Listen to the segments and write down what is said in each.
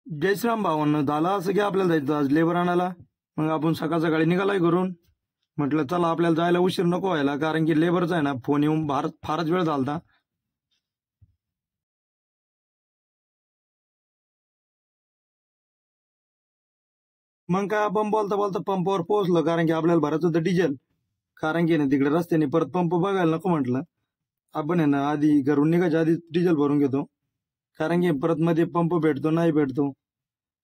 जय श्रीराम भावांनो, झालं असं की आपल्याला जायचं आज लेबर आणायला. मग आपण सकाळ सकाळी निघालोय घरून. म्हटलं चला आपल्याला जायला उशीर नको व्हायला, कारण की लेबरचा आहे ना फोन येऊन फारच वेळ झालता. मग काय आपण बोलता बोलता पंपावर पोहोचलो, कारण की आपल्याला भरायचं होतं डिझेल. कारण की ना तिकडे रस्त्याने परत पंप बघायला नको म्हटलं. आपण आहे ना आधी घरून निघायच्या आधी डिझेल भरून घेतो, कारण की परत मध्ये पंप भेटतो नाही भेटतो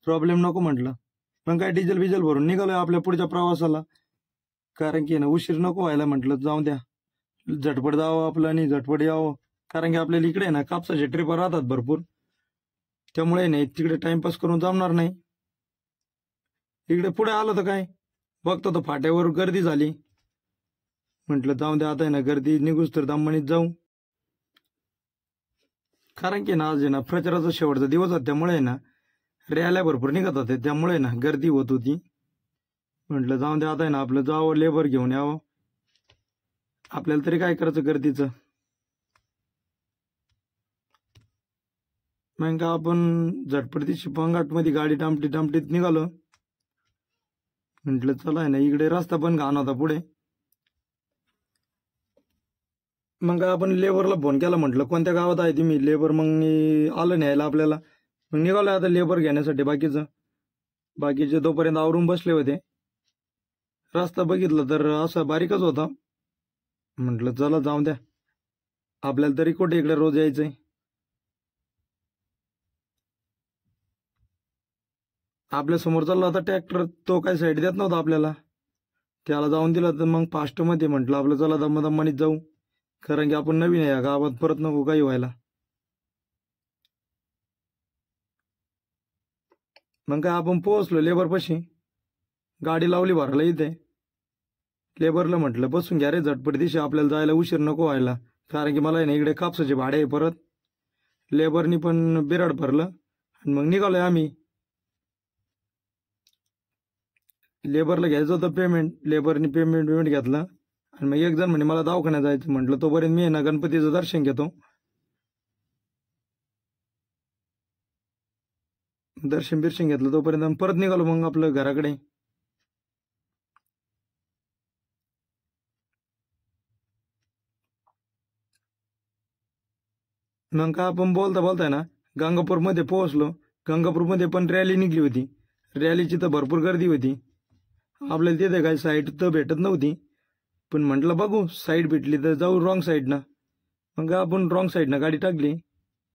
प्रॉब्लेम नको म्हटलं. मग काय डिझेल बिझेल भरून निघालोय आपल्या पुढच्या प्रवासाला, कारण की ना उशीर नको व्हायला म्हटलं. जाऊ द्या, झटपट जावं आपलं आणि झटपट यावं. कारण की आपल्याला इकडे आहे ना कापसाचे ट्रिप राहतात भरपूर, त्यामुळे नाही तिकडे टाइमपास करून जमणार नाही. इकडे पुढे आलो तर काय बघतो तर फाट्यावर गर्दी झाली. म्हटलं जाऊ द्या, आता आहे ना गर्दी निघूस तर दमणीत जाऊ. कारण की ना आज आहे ना प्रचाराचा शेवटचा दिवस होता, त्यामुळे आहे ना रॅल्या भरपूर निघत होते, त्यामुळे ना गर्दी होत होती. म्हटलं जाऊ द्या, आता आहे ना आपलं जावं लेबर घेऊन यावं. आपल्याला तरी काय करायचं गर्दीचं. मग का आपण झटपटीची पंगाट मध्ये गाडी टामटीत निघालो. म्हटलं चला आहे ना, इकडे रस्ता पण घाण होता पुढे. मग आपण लेबरला फोन केला, म्हटलं कोणत्या गावात आहे तुम्ही लेबर. मग आलं न्यायला आपल्याला. मग निघालो आता लेबर घेण्यासाठी. बाकीचे तोपर्यंत आवरून बसले होते. रस्ता बघितला तर असा बारीकच होता. म्हटलं चला जाऊ द्या, आपल्याला तरी कुठे इकडे रोज यायचंय. आपल्या समोर चालला होता ट्रॅक्टर, तो काही साईड देत नव्हता आपल्याला. त्याला जाऊन दिलं तर मग फास्ट मध्ये म्हटलं आपलं चला दमदमानीत जाऊ, कारण की आपण नवीन आहे या गावात, परत नको काही व्हायला. मग काय आपण पोहोचलो लेबर पाशी. गाडी लावली भरायला इथे. लेबरला म्हटलं बसून घ्या रे झटपट दिशा, आपल्याला जायला उशीर नको व्हायला. कारण की मला आहे ना इकडे कापसाचे भाडे आहे परत. लेबरनी पण बिराड भरलं आणि मग निघालोय आम्ही. लेबरला घ्यायचं होतं पेमेंट. लेबरनी पेमेंट घेतलं आणि मग एक जण म्हणे मला दवाखान्यात जायचं. म्हटलं तोपर्यंत मी आहे ना गणपतीचं दर्शन घेतो. दर्शन बिर्शन घेतलं तोपर्यंत आम्ही परत निघालो मग आपलं घराकडे. मग का आपण बोलता बोलताय ना गंगापूरमध्ये पोहोचलो. गंगापूरमध्ये पण रॅली निघली होती. रॅलीची तर भरपूर गर्दी होती. आपल्याला तिथे काही साईड तर भेटत नव्हती, पण म्हटलं बघू साईड भेटली तर जाऊ रॉंग साईडनं. मग आपण रॉंग साईडनं गाडी टाकली.